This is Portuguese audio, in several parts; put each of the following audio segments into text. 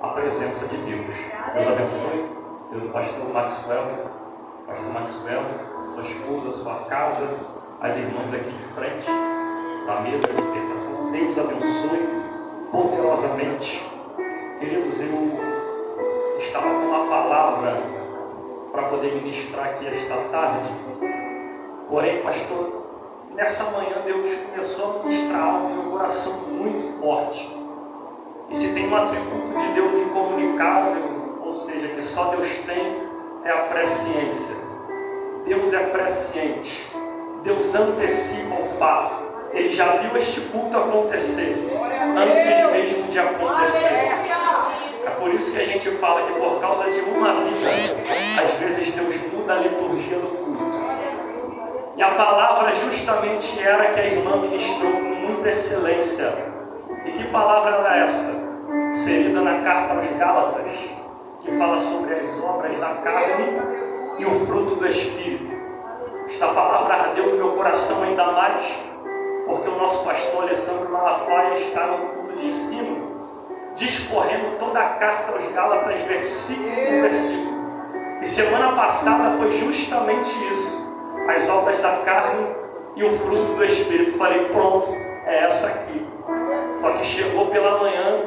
a presença de Deus. Deus abençoe. Deus, pastor Maxwell, sua esposa, sua casa, as irmãs aqui de frente, da mesa de interpretação. Deus abençoe poderosamente. Queridos, eu estava com uma palavra para poder ministrar aqui esta tarde. Porém, pastor, nessa manhã Deus começou a ministrar algo no meu coração muito forte. E se tem um atributo de Deus incomunicável, ou seja, que só Deus tem, é a presciência. Deus é presciente. Deus antecipa o fato. Ele já viu este culto acontecer antes mesmo de acontecer. É por isso que a gente fala que por causa de uma vida, às vezes Deus muda a liturgia do culto. E a palavra justamente era que a irmã ministrou com muita excelência. E que palavra era essa? Inserida na carta aos Gálatas, que fala sobre as obras da carne e o fruto do Espírito. Esta palavra ardeu no meu coração ainda mais, porque o nosso pastor Alessandro Malafaia está no culto de ensino, discorrendo toda a carta aos Gálatas, versículo por versículo. E semana passada foi justamente isso, as obras da carne e o fruto do Espírito. Falei, pronto, é essa aqui. Só que chegou pela manhã,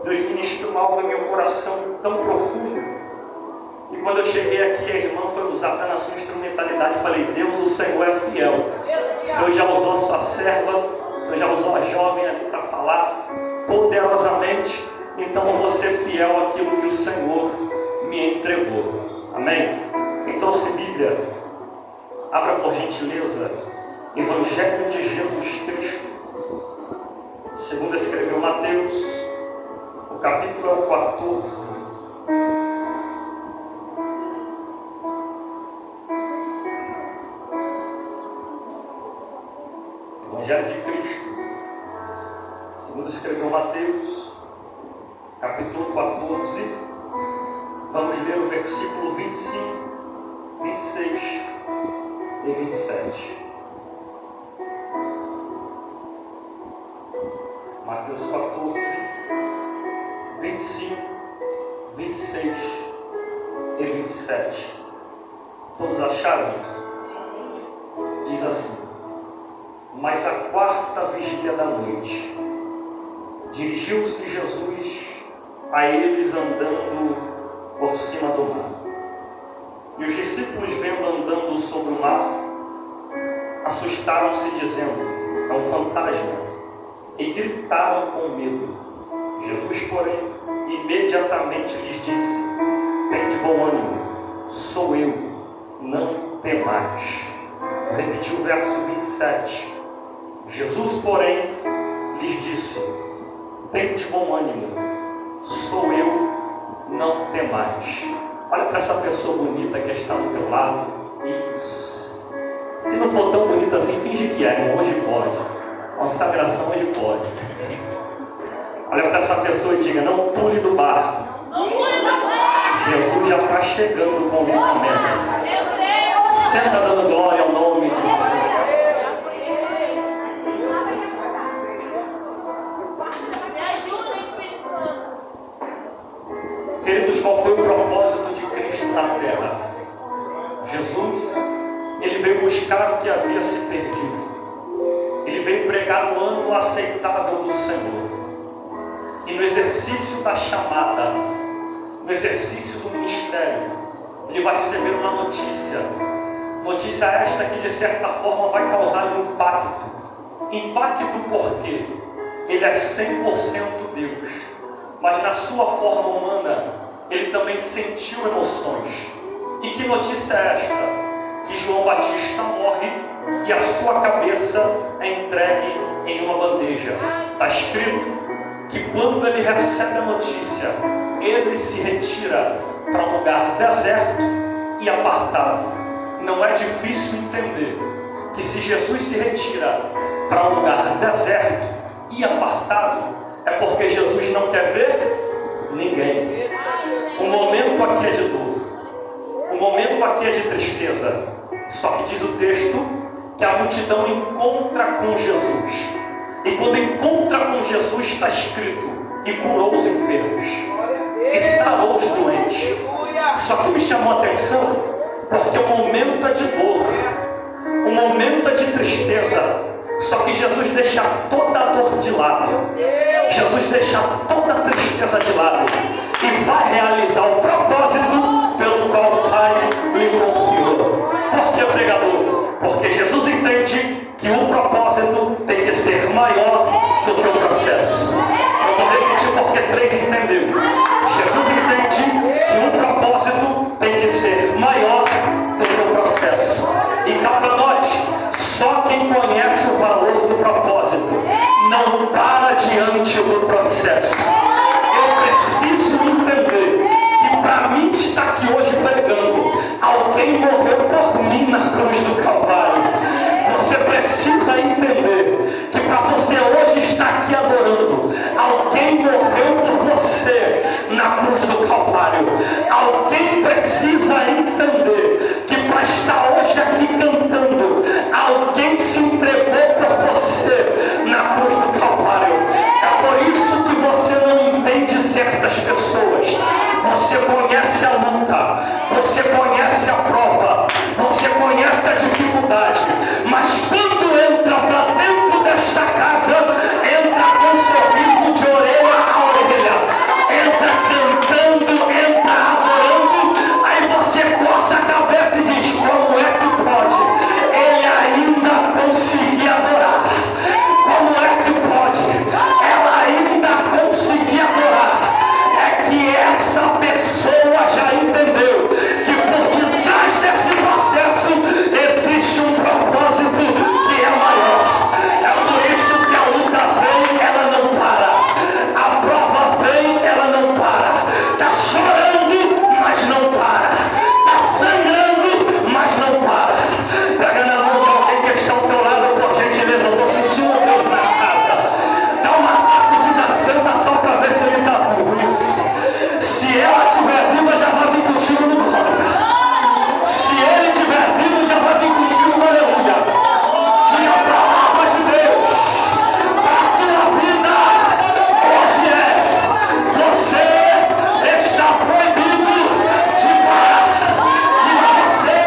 Deus ministrou algo no meu coração tão profundo. E quando eu cheguei aqui, a irmã foi usar na sua instrumentalidade. Falei, Deus, o Senhor é fiel. O Senhor já usou a sua serva, o Senhor já usou a jovem ali para falar poderosamente. Então eu vou ser fiel àquilo que o Senhor me entregou. Amém? Quem trouxe Bíblia, abra por gentileza Evangelho de Jesus Cristo, segundo escreveu Mateus, o capítulo é o 14. Evangelho de Cristo, segundo escreveu Mateus, capítulo 14. Vamos ler o versículo 25, 26 e 27. Mateus 14, 25, 26 e 27. Todos acharam isso? Diz assim: mas à quarta vigília da noite, dirigiu-se Jesus a eles andando por cima do mar. E os discípulos, vendo andando sobre o mar, assustaram-se, dizendo, é um fantasma, e gritaram com medo. Jesus, porém, imediatamente lhes disse, tende bom ânimo, sou eu, não temais. Repetiu o verso 27. Jesus, porém, lhes disse, tende bom ânimo, sou eu, não temais. Olha para essa pessoa bonita que está do teu lado. Isso. Se não for tão bonita assim, finge que é. Hoje pode. Consagração hoje pode. Olha para essa pessoa e diga, não pule do barco. Jesus já está chegando com o livramento. Senta dando glória ao nome de Jesus. Queridos, qual foi o propósito de Cristo na terra? Jesus, ele veio buscar o que havia se perdido. Ele veio pregar o ano aceitável do Senhor. E no exercício da chamada, no exercício do ministério, ele vai receber uma notícia. Notícia esta que de certa forma vai causar um impacto. Impacto porque ele é 100% Deus. Mas na sua forma humana, ele também sentiu emoções. E que notícia é esta? Que João Batista morre e a sua cabeça é entregue em uma bandeja. Está escrito que quando ele recebe a notícia, ele se retira para um lugar deserto e apartado. Não é difícil entender que se Jesus se retira para um lugar deserto e apartado, é porque Jesus não quer ver ninguém. O momento aqui é de dor, o momento aqui é de tristeza. Só que diz o texto que a multidão encontra com Jesus. E quando encontra com Jesus, está escrito, e curou os enfermos. entendeu. Jesus entende que um propósito tem que ser maior do que o processo. E cá para nós, só quem conhece o valor do propósito não para diante do processo. Eu preciso entender que para mim estar aqui hoje pregando, alguém morreu por mim na cruz do Calvário. Você precisa entender que para você hoje estar aqui adorando, alguém morreu por você na cruz do Calvário. Alguém precisa entender que para estar hoje aqui cantando, alguém se entregou por você na cruz do Calvário. É por isso que você não entende certas pessoas. Você conhece a luta, você conhece a prova, você conhece a dificuldade, mas quando entra para dentro desta casa, entra com um sorriso de orelha a orelha, entra cantando, entra adorando, aí você coça a cabeça e diz: como é que pode ele ainda conseguir adorar? Como é que pode ela ainda conseguir adorar? É que essa pessoa já entendeu que por detrás desse processo existe um propósito que é maior. É por isso que a luta vem, ela não para. A prova vem, ela não para. Está chorando, mas não para. Está sangrando, mas não para. Pega na mão de alguém que está ao teu lado, por gentileza. Eu estou sentindo Deus na casa. Dá uma sacudida santa só para ver se ele está vivo. Isso. Se ela estiver viva, já vai vir contigo no glória. Se ele estiver vivo, já vai vir contigo no aleluia. Diga a palavra de Deus para a tua vida. Hoje você está proibido de parar. Diga, você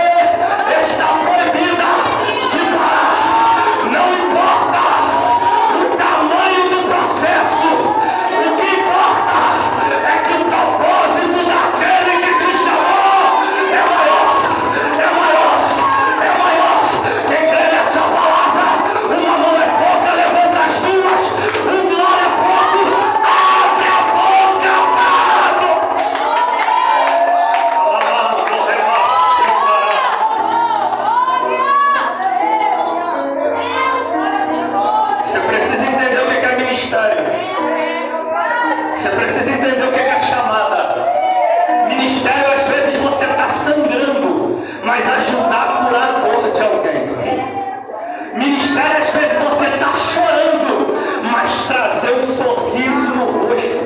está proibida de parar. Não importa o tamanho do processo. O que importa é que o propósito daquele que te chamou é maior, é maior, é maior. Quem crê nessa palavra, uma mão é pouca, levanta as duas, um glória é pouco, abre a boca, Você precisa entender o que é ministério. Você precisa entender o que é chamada. Ministério, às vezes você está sangrando, mas ajudar a curar a dor de alguém. Ministério, às vezes você está chorando, mas trazer um sorriso no rosto.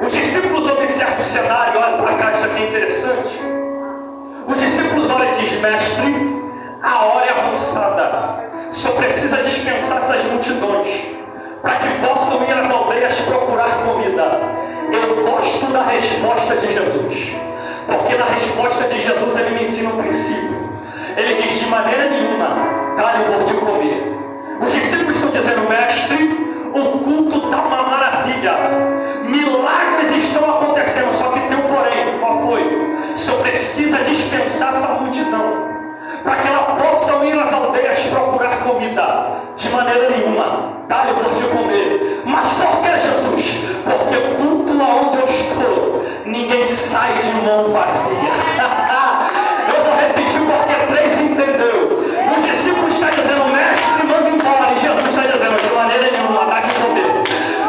Os discípulos observam o cenário, olha para cá, isso aqui é interessante. Os discípulos olham e dizem: mestre, a hora é avançada. Só precisa dispensar essas multidões para que possam ir às aldeias procurar comida. Eu gosto da resposta de Jesus, porque na resposta de Jesus ele me ensina um princípio. Ele diz: de maneira nenhuma, cara, eu vou te comer. Os discípulos estão dizendo: mestre, o culto está uma maravilha, milagres estão acontecendo, só que tem um porém. Qual foi? Só precisa dispensar essa multidão para que ela possam ir às aldeias procurar comida. De maneira nenhuma, tá, eu vou te comer. Mas por que, Jesus? Porque o culto aonde eu estou, ninguém sai de mão vazia. Eu vou repetir porque 3 entendeu. O discípulo está dizendo: mestre, manda embora. E Jesus está dizendo: de maneira nenhuma, dá de comer.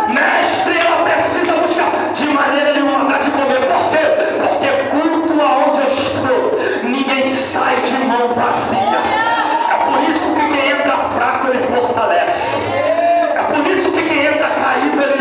Mestre, ela precisa buscar. De maneira nenhuma, dá de comer. Por quê? Porque culto aonde eu estou, ninguém sai de mão vazia. É por isso que quem entra fraco, ele fortalece. É por isso que quem entra caído, ele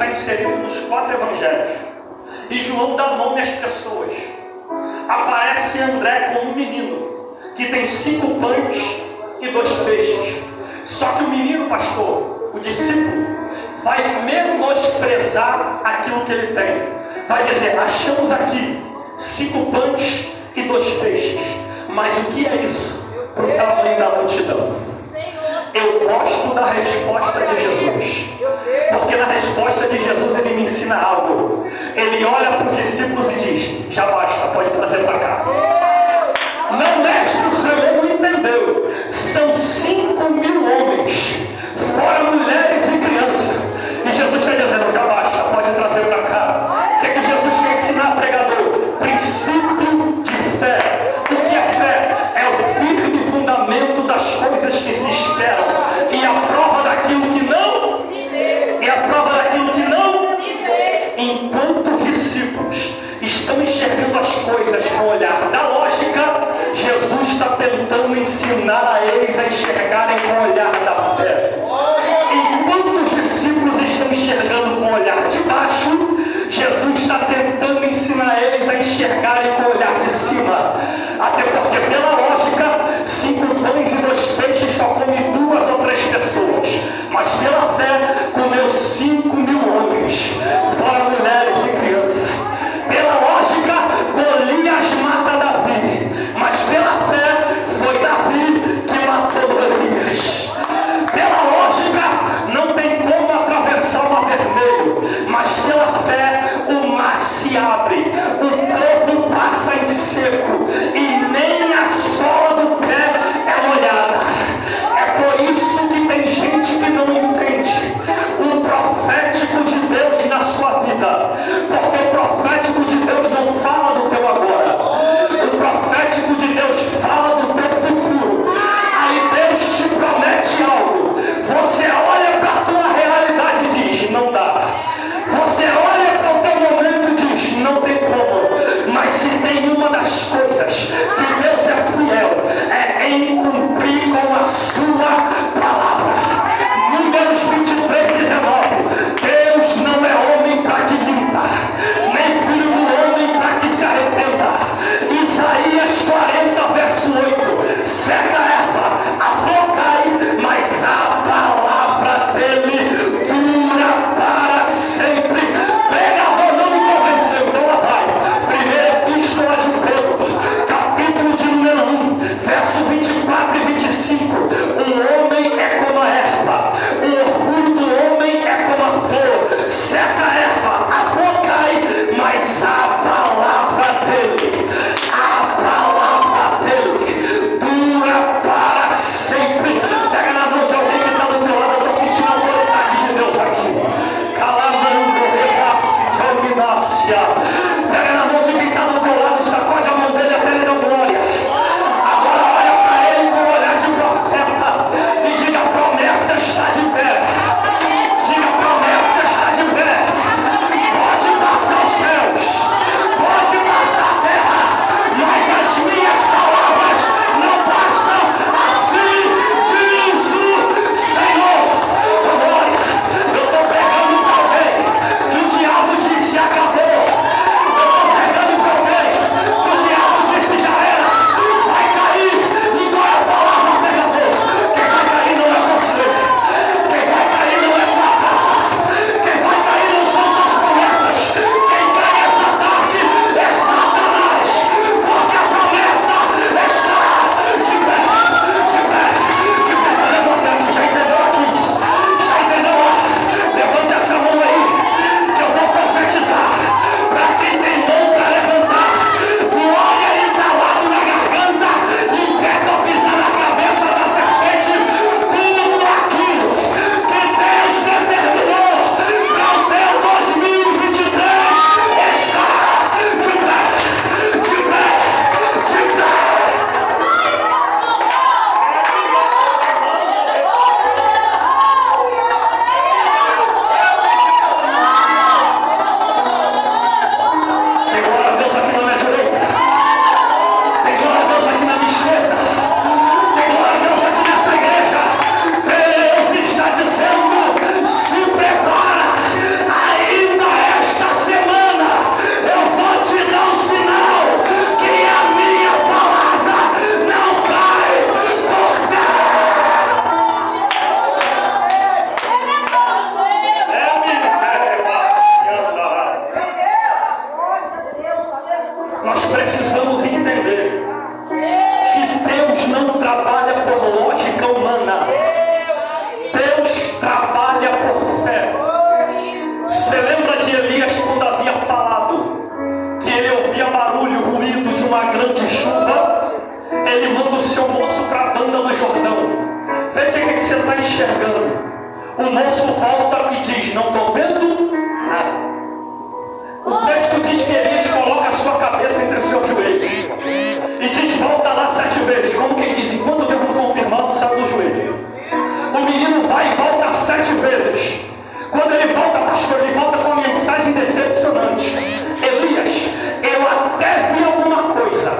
está inserido nos 4 evangelhos. E João dá nome às pessoas. Aparece André como um menino que tem 5 pães e 2 peixes. Só que o menino, pastor, o discípulo, vai menosprezar aquilo que ele tem. Vai dizer: achamos aqui 5 pães e 2 peixes. Mas o que é isso para o tamanho da multidão? Eu gosto da resposta de Jesus, porque na resposta de Jesus ele me ensina algo. Ele olha para os discípulos e diz: já basta, pode trazer para cá. Não, mestre, o Senhor não entendeu. São 5.000 homens, fora mulheres e crianças. E Jesus está dizendo: já basta, pode trazer para cá. O que é que Jesus quer ensinar, pregador? Princípio de fé. O que é fé? É o firme fundamento das coisas que se esperam e a prova daquilo que não e a prova daquilo que não. Enquanto os discípulos estão enxergando as coisas com o olhar da lógica, Jesus está tentando ensinar a eles a enxergarem com o olhar da fé. Enquanto os discípulos estão enxergando com o olhar de baixo, Jesus está tentando ensinar eles a enxergarem com o olhar de cima. Até porque, pela lógica, 5 pães e 2 peixes só come 2 ou 3 pessoas. Mas pela fé, comeu 5.000 homens, fora mulheres e crianças. Pela lógica, Golias mata Davi. Mas pela fé, foi Davi que matou Golias. Pela lógica, não tem como atravessar o mar vermelho. Mas pela fé, o mar se abre. O povo passa em seco. E nem a sola do pé é molhada. É por isso que tem gente que não entende o profético de Deus na sua vida. Porque o profético de Deus não fala do teu agora. O profético de Deus fala do teu futuro. Aí Deus te promete algo. Você olha para a tua realidade e diz: não dá. Você olha para o teu momento e diz: não tem como. Mas se tem uma das coisas que Deus é fiel, é em cumprir com a sua palavra. Números 23:19. Deus não é homem para que minta, nem filho do homem para que se arrependa. Isaías 40:8. Certa erva, a flor cai, mas a palavra dele dura para sempre. Pregador, não me convenceu, então lá vai. Primeira epístola de Pedro, para a banda do Jordão. Vê o que você está enxergando. O moço volta e diz: não estou vendo nada. O texto diz que Elias coloca a sua cabeça entre os seus joelhos e diz: volta lá 7 vezes. Como quem diz: enquanto eu não confirmar, não sai do joelho. O menino vai e volta 7 vezes. Quando ele volta, pastor, ele volta com uma mensagem decepcionante: Elias, eu até vi alguma coisa,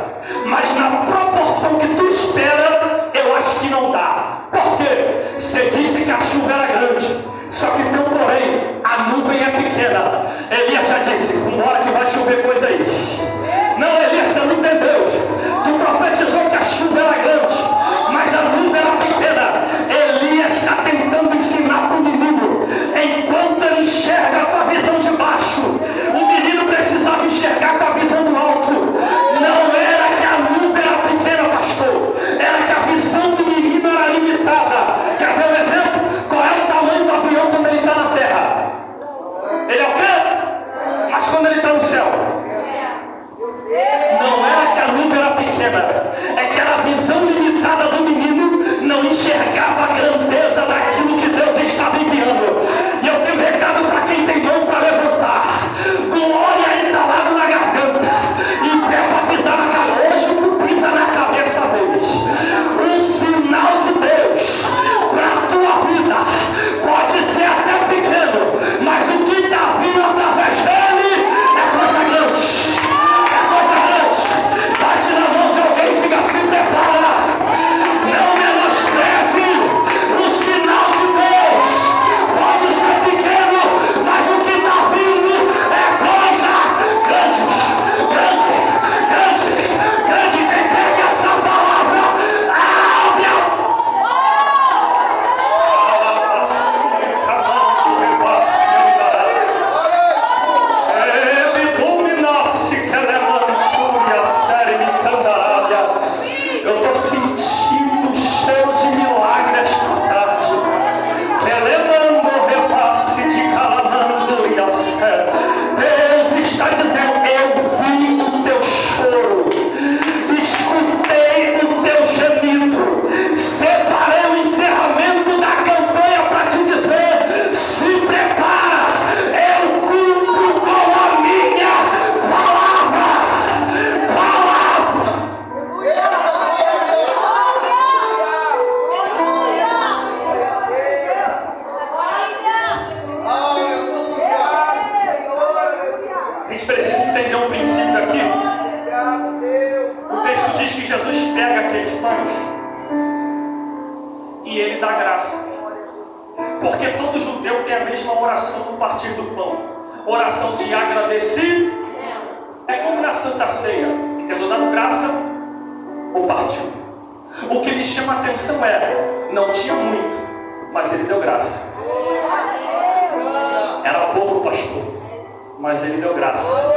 mas na proporção que tu espera, eu acho que não dá. Por quê? Você disse que a chuva era grande, só que tem um porém, a nuvem é pequena. Elias já disse: vambora que vai chover coisa aí. Não, Elias, você não entendeu. Tu profetizou que a chuva era grande, mas a nuvem era pequena. Elias está tentando ensinar para o menino, enquanto ele enxerga com a visão de baixo, o menino precisava enxergar com a visão do alto. Não era que a nuvem era pequena, pastor, era que a visão do menino era limitada. Quer ver um exemplo? Qual é o tamanho do avião quando ele está na terra? Ele é o quê? Mas quando ele está no céu? Não era que a nuvem era pequena, é que era a visão limitada do menino, não enxergava a grandeza daquilo que Deus estava enviando. E eu tenho um recado para quem tem mão para levantar, com óleo entalado na garganta e pé para pisar na cabeça. Hoje tu pisa na cabeça deles. Um sinal de Deus para a tua vida pode ser até pequeno, mas o que está vindo através dele é coisa grande. Bate na mão de alguém e diga: se prepara. Não menospreze o sinal de Deus. Pode ser pequeno, mas o que está vindo é coisa grande. Grande, grande, grande. Quem pega essa palavra, abre a eu estou sentindo o cheiro de milagre esta tarde. Relemando, repasse de calamando e a sé. Deus está dizendo: eu vi o teu choro, escutei o teu gemido, separei o encerramento da campanha para te dizer: se prepara, eu cumpro com a minha palavra. A gente precisa entender um princípio aqui. O texto diz que Jesus pega aqueles pães e ele dá graça. Porque todo judeu tem a mesma oração no partir do pão. Oração de agradecido. É como na Santa Ceia, tendo dado graça, ou partiu. O que me chama a atenção é: não tinha muito, mas ele deu graça. Era pouco, pastor, mas ele deu graça.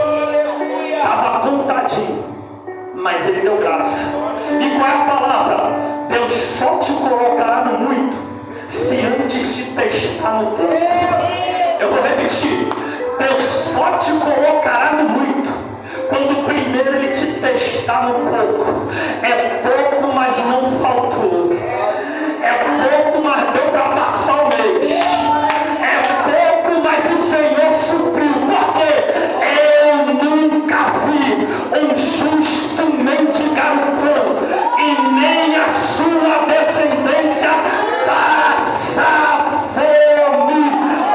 Estava contadinho, mas ele deu graça. E qual é a palavra? Deus só te colocará no muito se antes te testar no pouco. Eu vou repetir: Deus só te colocará no muito quando primeiro ele te testar no pouco. É pouco, mas não faltou. É pouco, mas deu para passar o mês. É pouco, mas o Senhor supriu. Porque eu nunca vi um justo mendigar o pão, e nem a sua descendência passar fome.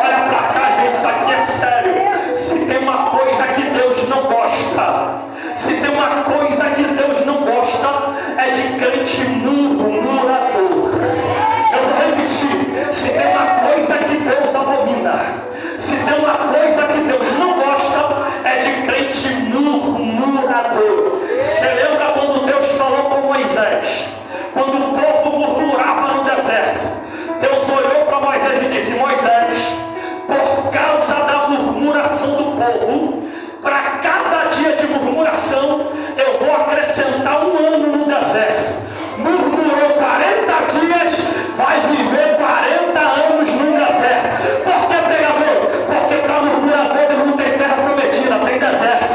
Olha para cá, gente, isso aqui é sério. Se tem uma coisa que Deus não gosta, se tem uma coisa que Deus não gosta, é de crente murmurador. Eu vou repetir: se tem uma coisa que Deus abomina, se tem uma coisa que Deus não gosta, é de crente murmurador. Você lembra quando Deus falou com Moisés? Quando o povo murmurava no deserto, Deus olhou para Moisés e disse: Moisés, por causa da murmuração do povo, para cada dia de murmuração, eu vou acrescentar 1 ano no deserto. Murmurou 40 dias, vai viver 40 anos no deserto. Por que, pregador? Porque para murmurador não tem terra prometida, tem deserto.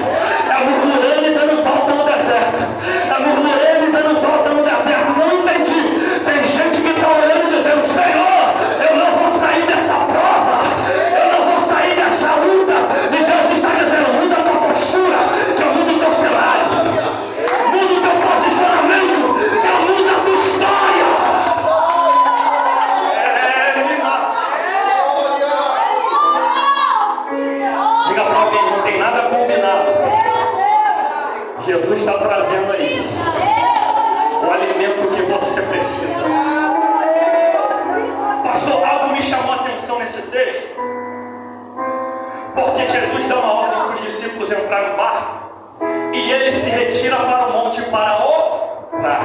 É murmurando e dando volta no deserto. É murmurando e dando volta no deserto. Não entendi. Jesus está trazendo aí o alimento que você precisa. Pastor, algo me chamou a atenção nesse texto, porque Jesus dá uma ordem para os discípulos entrar no barco e ele se retira para o monte para orar.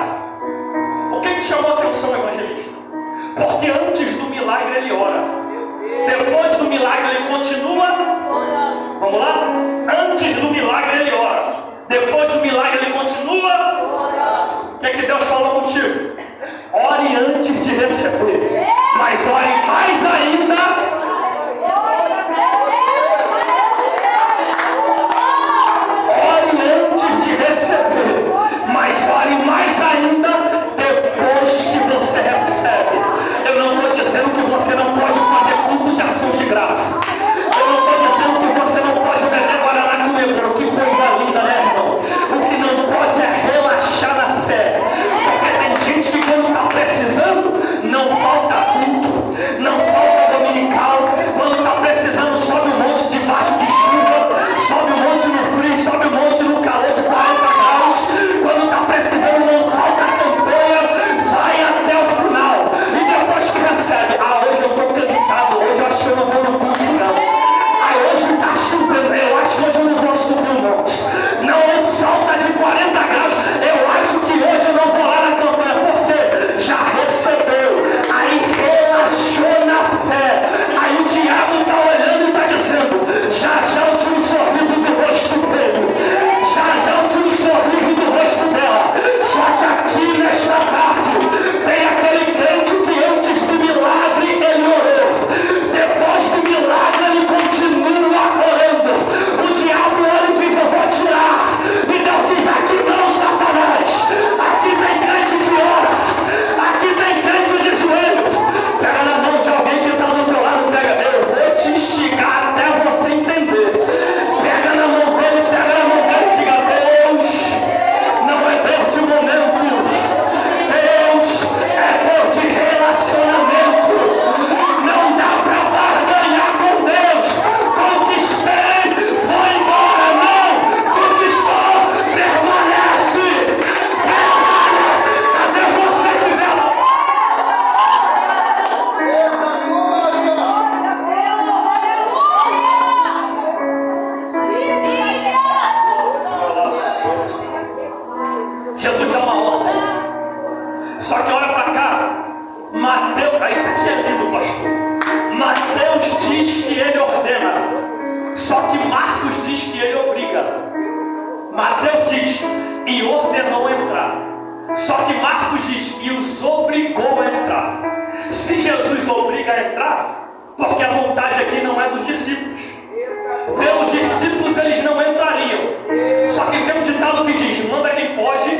O que chamou a atenção, evangelista? Porque antes do milagre ele ora, depois do milagre ele continua. Vamos lá? Antes do milagre ele ora, depois do milagre ele continua. O que é que Deus falou contigo? Ore antes de receber, mas ore mais ainda. Ore antes de receber, mas ore mais ainda depois que você recebe. Eu não estou dizendo que você não pode fazer culto de ação de graça. Eu não estou dizendo que você não pode beber guaraná com lembrou. Que coisa linda, né, irmão? O que não pode é relaxar na fé. Porque tem gente que quando está precisando, não falta culto, não falta dominical. Quando está precisando, sobe um monte debaixo de chuva, sobe um monte no frio, sobe um monte no calor de 40 graus. Quando está precisando, não falta campanha, vai até o final. E depois que recebe, hoje eu estou cansado, hoje eu acho que eu não vou no culto não. Hoje está chovendo, eu acho que hoje eu não vou subir um monte. Não, o sol está de 40 graus, eu acho que hoje eu não vou lá na campanha, porque já recebeu. Aí relaxou na fé. Aí o diabo está olhando e está dizendo, já eu tiro o sorriso do rosto dele, já eu tiro o sorriso do rosto dela. Só que aqui nesta tarde tem aquele crente que antes do milagre ele orou, depois do milagre ele continua orando. O diabo olha e diz, eu vou tirar. E Deus diz, aqui não, Satanás. Aqui tem crente que ora, aqui tem crente de joelho. Pega na mão de alguém que está do teu lado, pega, eu vou te instigar até você entender. Pega na mão dele, pega na mão dele e diga, Deus não é Deus de momento, Deus é Deus de relacionamento. Não dá para barganhar com Deus. Conquistei, vou embora, não. Conquistou, permanece. Até você que não. Jesus dá uma ordem. Só que olha para cá. Mateus, isso aqui é lindo, pastor. Mateus diz que ele ordena. Só que Marcos diz que ele obriga. Mateus diz e ordenou entrar. Só que Marcos diz e os obrigou a entrar. Se Jesus obriga a entrar, porque a vontade aqui não é dos discípulos. Pelos discípulos eles não entrariam. Só que tem um ditado que diz, manda quem pode.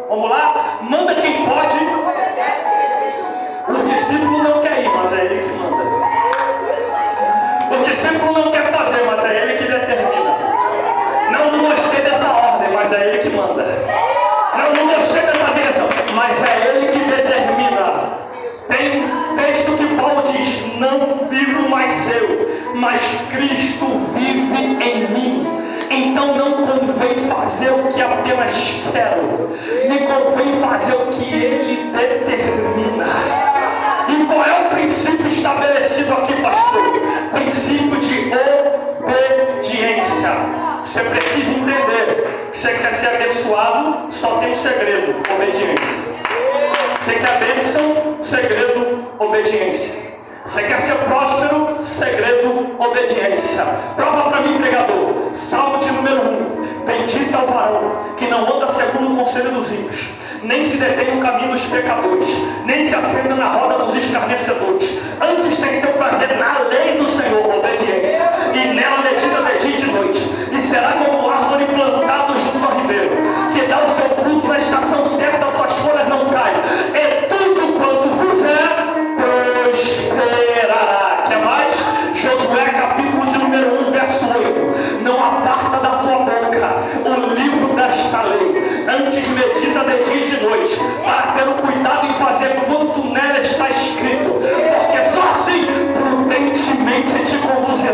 Vamos lá? Manda quem pode. O discípulo não quer ir, mas é ele que manda. O discípulo não quer fazer, mas é ele que determina. Não gostei dessa ordem, mas é ele que manda. Não gostei dessa bênção, mas é ele que determina. Tem um texto que Paulo diz, não vivo mais eu, mas Cristo vive em mim. Então não convém fazer o que apenas quero, me convém fazer o que ele determina. E qual é o princípio estabelecido aqui, pastor? Princípio de obediência. Você precisa entender. Você quer ser abençoado, só tem um segredo: obediência. Você quer bênção, segredo, obediência. Você quer ser próspero, segredo, obediência. Prova para mim, pregador. Salmo de número 1. Bendito é o varão que não anda segundo o conselho dos ímpios, nem se detém no caminho dos pecadores, nem se assenta na roda dos escarnecedores. Antes tem seu prazer na lei do Senhor, obediência, e nela medita de dia e de noite. E será como árvore plantado junto ao ribeiro, que dá o seu fruto na estação certa, suas folhas não caem. E tudo quanto fizer, prosperará. Quer mais? Josué capítulo de número 1, verso 8. Não aparta da tua boca o livro desta lei, antes medita de dia e de noite, para ter o cuidado em fazer quanto nela está escrito, porque só assim prudentemente te conduzirá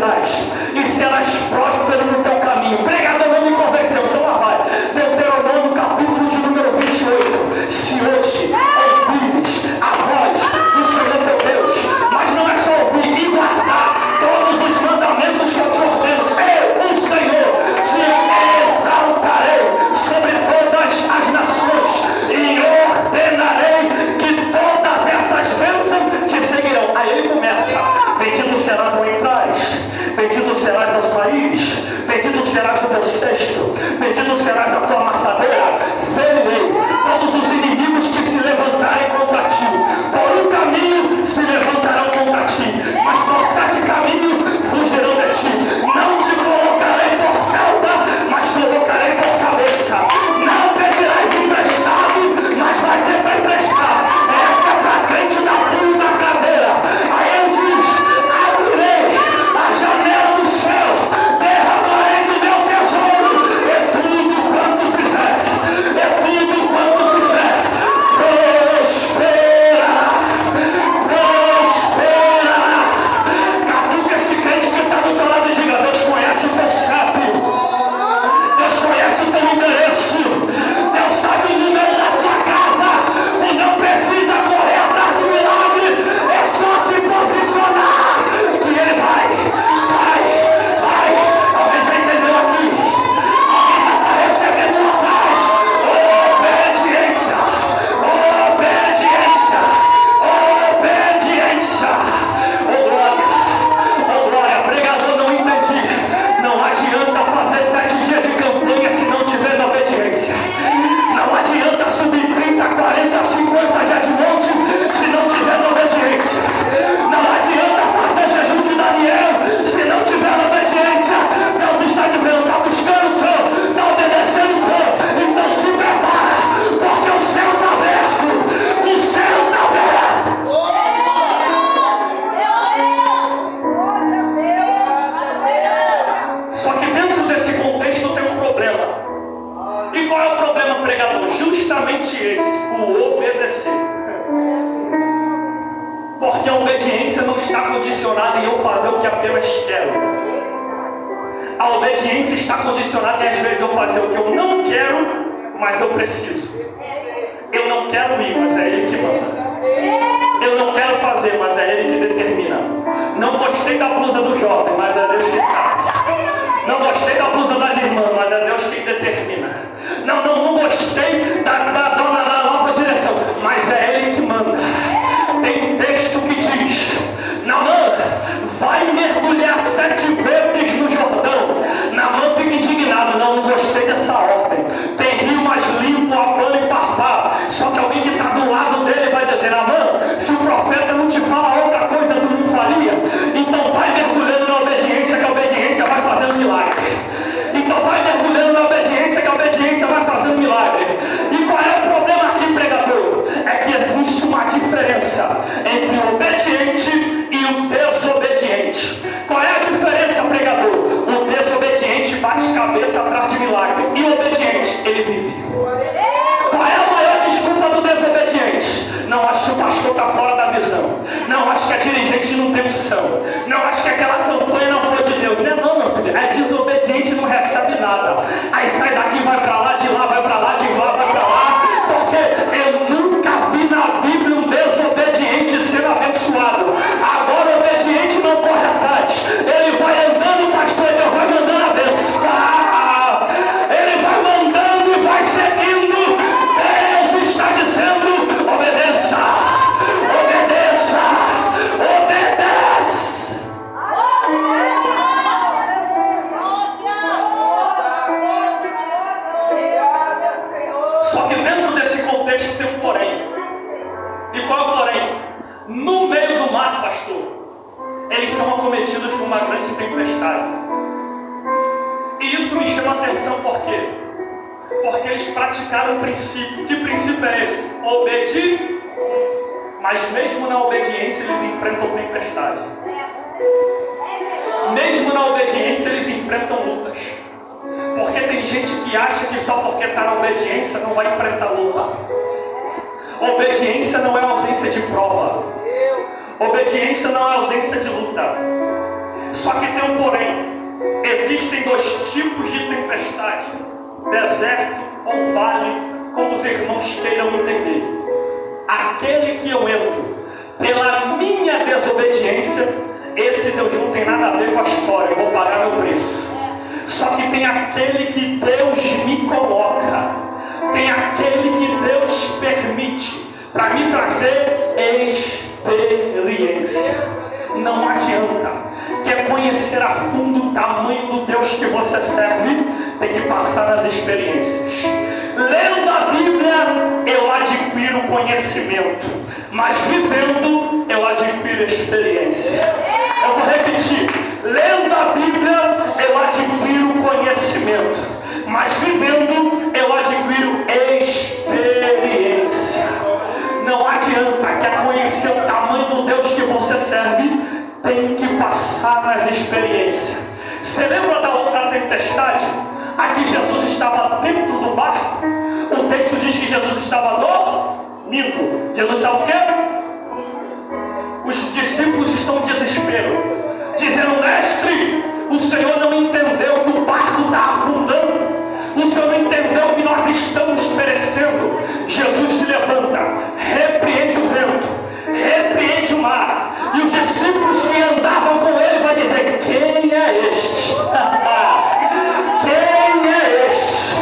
bendito serás ao saíres, bendito serás o teu cesto, bendito serás a tua amassadeira. Verei todos os inimigos que se levantarem contra ti, por um caminho se levantarão contra ti, mas por 7 caminhos fugirão de ti. Não te colocarei por cauda, mas colocarei por cabeça. Não pedirás emprestado, mas vai ter para emprestar. Essa é para crente da cruz da cadeira. Aí ele diz: abrirei a janela do céu, derramarei do meu tesouro, e tudo quanto fizer, prosperará. Catuca esse crente que está do teu lado e diga: Deus conhece o teu CEP, Deus conhece o teu endereço, Deus sabe o número da tua casa, e não precisa correr atrás do milagre, é só se posicionar e ele vai. Alguém já entendeu aqui? Alguém já está recebendo uma paz? Obediência. Oh glória, pregador, não entendi. Não adianta fazer 7 dias de campanha se não tiver na obediência. Não adianta subir 30, 40, 50 dias de monte se não tiver na obediência. Não adianta fazer jejum de Daniel se não tiver na obediência. Deus está dizendo: está buscando o teu, está obedecendo o teu. Então se prepara, porque o céu está aberto. O céu está aberto. Só que dentro desse contexto tem um problema. E qual é o problema, pregador? Justamente esse: o obedecer. Porque a obediência não está condicionada em eu fazer o que apenas quero. A obediência está condicionada em às vezes eu fazer o que eu não quero, mas eu preciso. Eu não quero ir, mas é Ele que manda. Eu não quero fazer, mas é Ele que determina. Não gostei da blusa do jovem, mas é Deus que sabe. Não gostei da blusa das irmãs, mas é Deus quem determina. Não gostei da dona da nova direção, mas é Ele que manda. Tem texto que diz: Naamã, vai mergulhar 7 vezes no Jordão. Naamã fica indignado: não gostei dessa ordem. Tem rio mais limpo, a pano e farpar. Só que alguém que está do lado dele vai dizer: Naamã, se o profeta não te fala outra coisa, tu não faria? Então vai mergulhando na obediência, que a obediência vai fazendo milagre. Então vai mergulhando na obediência, que a obediência vai fazendo milagre. E qual é o problema aqui, pregador? É que existe uma diferença entre o obediente e o desobediente. Qual é a diferença, pregador? O desobediente bate cabeça atrás de milagre, e o obediente, ele vive. Qual é a maior desculpa do desobediente? Não acho que o pastor está fora da visão. Não acho que a dirigente não tem unção. Não acho que aquela campanha não foi de Deus. Não, meu filho. É desobediente, não recebe nada. Aí sai daqui, vai para lá, de lá, vai para lá, de lá, vai para lá. Porque eu nunca vi na Bíblia um desobediente sendo abençoado. Agora o obediente não corre atrás. Ele vai andando, pastor, ele vai mandando a benção. Ele vai mandando e vai seguindo. Deus está dizendo: obedeça, obedeça, obedece. Só que dentro desse contexto tem um porém. E qual é o porém? No meio do mar, pastor, eles são acometidos por uma grande tempestade. E isso me chama a atenção, por quê? Porque eles praticaram o princípio. Que princípio é esse? Obedir. Mas mesmo na obediência eles enfrentam tempestade. Mesmo na obediência eles enfrentam lutas. Porque tem gente que acha que só porque está na obediência não vai enfrentar luta. Obediência não é ausência de prova. Obediência não é ausência de luta. Só que tem um porém. Existem 2 tipos de tempestade: deserto ou vale, como os irmãos queiram entender. Aquele que eu entro pela minha desobediência, esse Deus não tem nada a ver com a história, eu vou pagar meu preço. Só que tem aquele que Deus me coloca, tem aquele que Deus permite para me trazer experiência. Não adianta. Quer conhecer a fundo o tamanho do Deus que você serve, tem que passar nas experiências. Lendo a Bíblia, eu adquiro conhecimento, mas vivendo, eu adquiro experiência. Eu vou repetir: lendo a Bíblia, eu adquiro conhecimento, mas vivendo, eu adquiro experiência. Não adianta, quer conhecer o tamanho do Deus que você serve, tem que passar nas experiências. Você lembra da outra tempestade? Aqui Jesus estava dentro do barco. O texto diz que Jesus estava dormindo. Jesus estava o quê? Os discípulos estão em desespero, dizendo: mestre, o Senhor não entendeu que o barco está afundando, o Senhor não entendeu que nós estamos perecendo. Jesus se levanta, repreende o vento, repreende o mar, e os discípulos que andavam com ele vão dizer: quem é este? Quem é este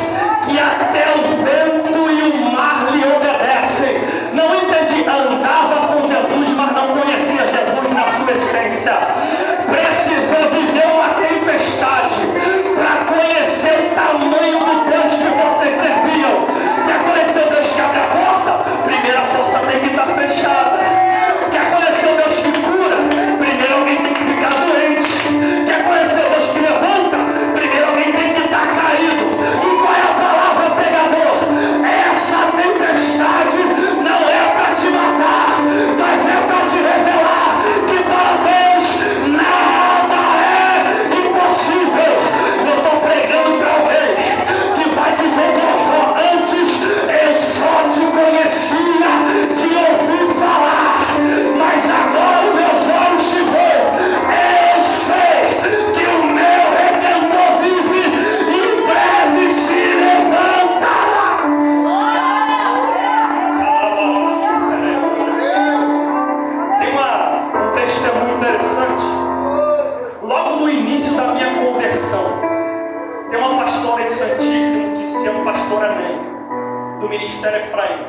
que até o vento e o mar lhe obedecem? Não entendi. Andava com Jesus, mas não conhecia Jesus na sua essência. Precisou viver uma tempestade para conhecer o tamanho do Deus que vocês serviam. Quer conhecer o Deus que abre a porta? Primeiro a porta tem que estar fechada. Quer conhecer o Deus que cura? Primeiro alguém tem que ficar doente. Quer conhecer o Deus que levanta? Primeiro alguém tem que estar caído. E qual é a palavra, pregador? Essa tempestade não é para te matar, mas é para te revelar que para Deus nada é impossível. Eu estou pregando para alguém que vai dizer: Deus, antes eu só te conhecia de ouvir falar, mas agora os meus olhos te veem. Eu sei que o meu Redentor vive e em breve se levanta. Tem um testemunho interessante. Logo no início da minha conversão, tem uma pastora em Santíssimo que se chama pastora Ney, do Ministério Efraim.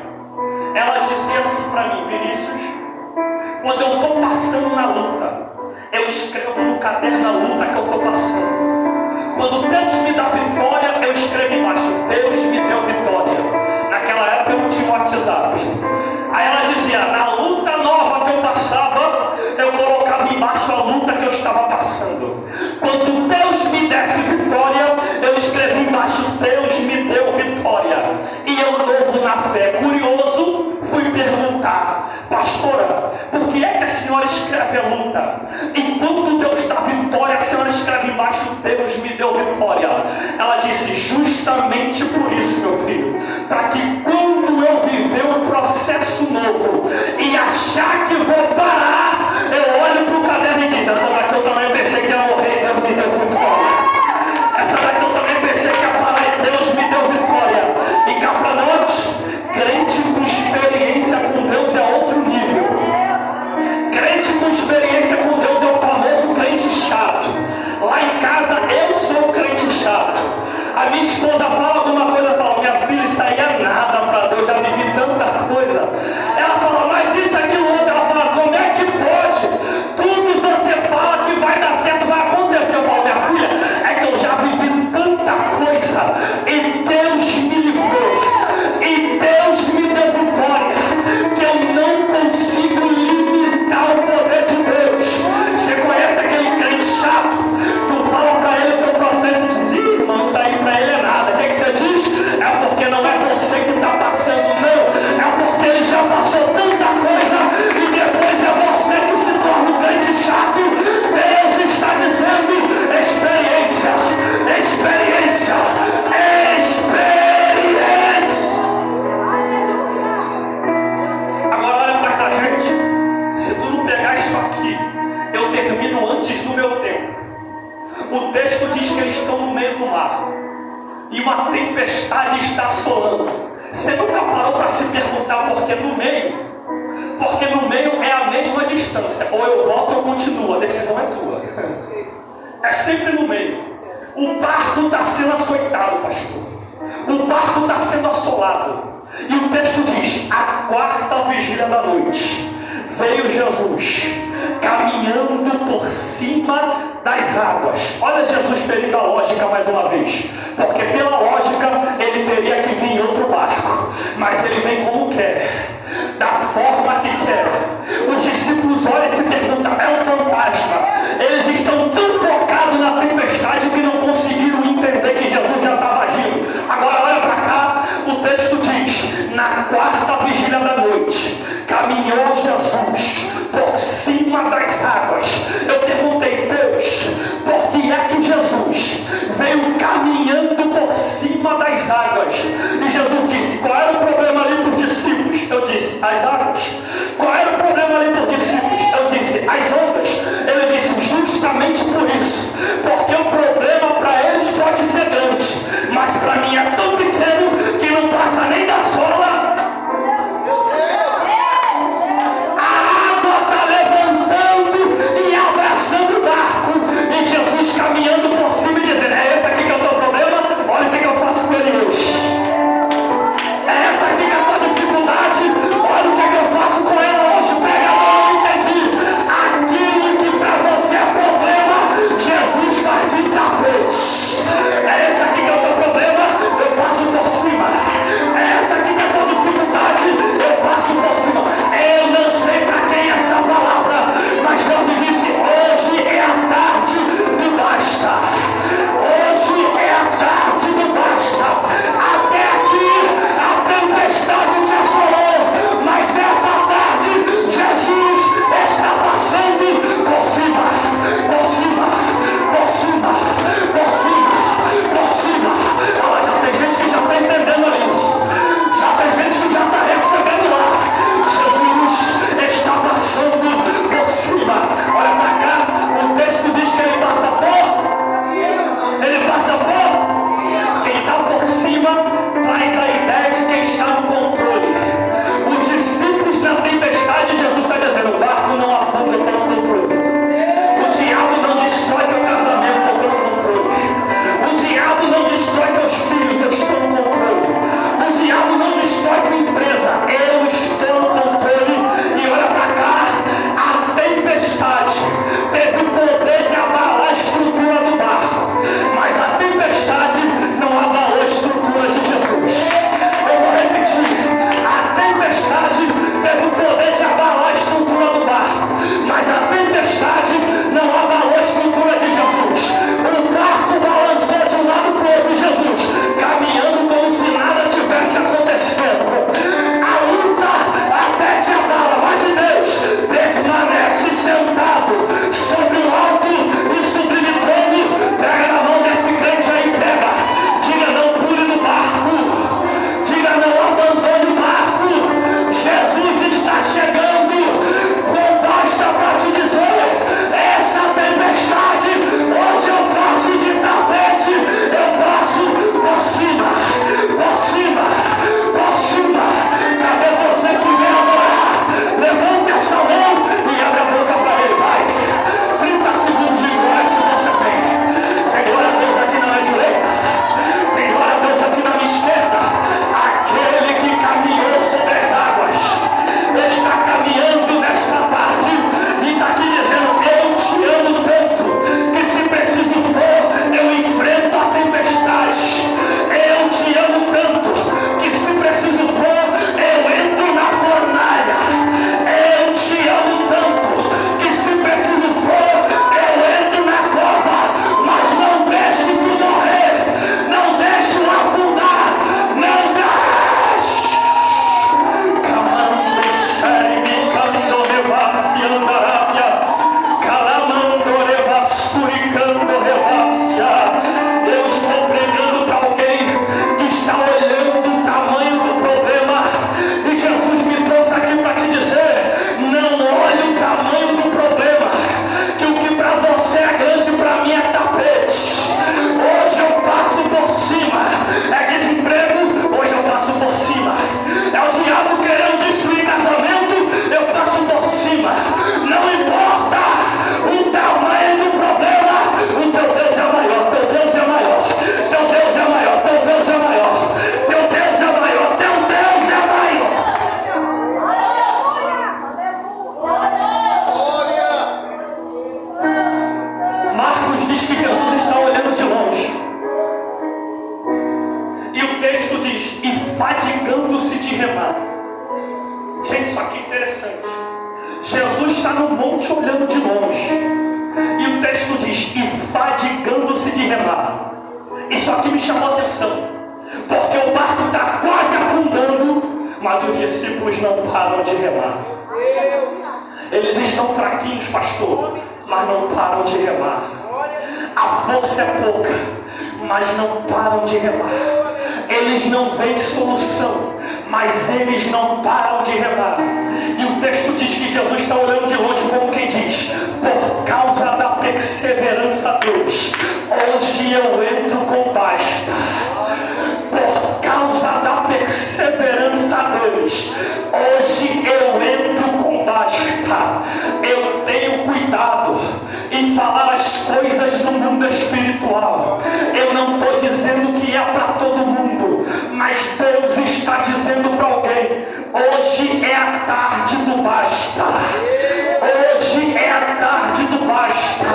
Ela dizia assim para mim: Vinícius, quando eu estou passando na luta, eu escrevo no caderno a luta que eu estou passando. Quando Deus me dá vitória, eu escrevo embaixo: Deus me deu vitória. Naquela época eu não tinha WhatsApp. Aí ela dizia: na luta nova que eu passava, eu colocava embaixo a luta que eu estava passando. Quando Deus me desse vitória, eu escrevi embaixo: Deus me deu vitória. E eu, novo na fé, curioso, fui perguntar: pastora, por que é que a senhora escreve a luta? Enquanto Deus dá vitória, a senhora escreve embaixo: Deus me deu vitória. Ela disse: justamente por isso, meu filho, para que quando eu viver um processo novo e achar que vou parar, eu olho para o caderno e diz: essa daqui eu também pensei que ia morrer, Deus me deu vitória. Essa daqui eu também pensei que ia parar e Deus me deu vitória. E cá para nós, crente com experiência com Deus é outro nível. Crente com experiência com Deus é o famoso crente chato. Lá em casa eu sou o crente chato. A minha esposa fala alguma coisa, eu falo: minha filha, isso aí é nada para Deus, já vivi tanta coisa. Ela fala: mas isso, aquilo, outro. Ela fala: como é que pode? Tudo você fala que vai dar certo, vai acontecer. Eu falo: minha filha, é que eu já vivi tanta coisa e Deus me livrou, e Deus me deu vitória, que eu não consigo limitar o poder de Deus. Você conhece aquele crente chato? Tu fala para ele o teu processo e diz: ih, irmão, isso aí para ele é nada. O que você diz? É porque não é você que está passando, não. É porque ele já passou tanta coisa e depois é você que se torna um crente chato. Deus está dizendo: experiência, experiência, experiência. Agora olha para cá, gente. Se tu não pegar isso aqui, eu termino antes do meu tempo. O texto diz que eles estão no meio do mar e uma tempestade está assolando. Você nunca parou para se perguntar por que no meio? Porque no meio é a mesma distância. Ou eu volto ou eu continuo. A decisão é tua. É sempre no meio. O barco está sendo açoitado, pastor. O barco está sendo assolado. E o texto diz: a quarta vigília da noite veio Jesus caminhando por cima das águas. Olha Jesus ferindo a lógica mais uma vez, porque pela lógica ele teria que vir em outro barco, mas ele vem como quer, da forma que quer. Os discípulos olham e se perguntam: é um fantasma? Eles estão tão focados na tempestade que não conseguiram entender que Jesus já estava agindo. Agora olha para cá, o texto diz: na quarta vigília da noite caminhou Jesus por cima das águas. Eu perguntei: Deus, por que é que Jesus veio caminhando por cima das águas? E Jesus disse: qual era o problema ali para os discípulos? Eu disse: as águas. Qual era o problema ali para os discípulos? Eu disse: as ondas. Ele disse: justamente por isso, porque o problema para eles pode ser grande, mas para mim é tão pequeno que não passa nem da sola. O barco e Jesus caminhando por cima e dizendo: é esse aqui que é o teu problema? Olha o que eu faço com ele hoje. É essa aqui que é a tua dificuldade? Olha o que eu faço com ela hoje. Pega a mão, não entendi. Aquilo que para você é problema, Jesus está discípulos não param de remar. Eles estão fraquinhos, pastor, mas não param de remar. A força é pouca, mas não param de remar. Eles não veem solução, mas eles não param de remar. E o texto diz que Jesus está olhando de longe como quem diz: por causa da perseverança deles, hoje eu entro com basta. Por causa da perseverança deles, hoje eu entro com basta. Eu tenho cuidado em falar as coisas no mundo espiritual. Eu não estou dizendo que é para todo mundo, mas Deus está dizendo para alguém: hoje é a tarde do basta. Hoje é a tarde do basta.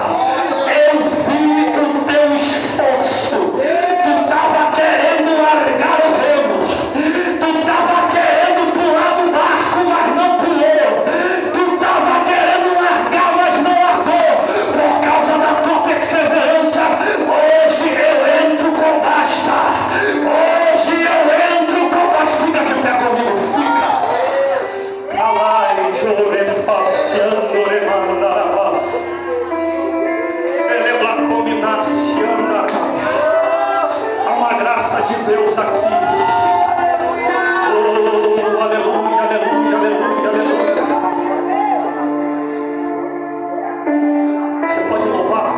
Eu vi o teu esforço. Tu estava querendo largar o remo. Tu estava querendo pular do barco, mas não pulou. Tu estava querendo largar, mas não largou. Por causa da tua perseverança, hoje eu entro com basta. Hoje eu entro com basta. Fica de pé comigo, fica. Calai, chore, faciando, remandarabas. Há uma graça de Deus aqui. Oh, aleluia, aleluia, aleluia, aleluia. Você pode louvar?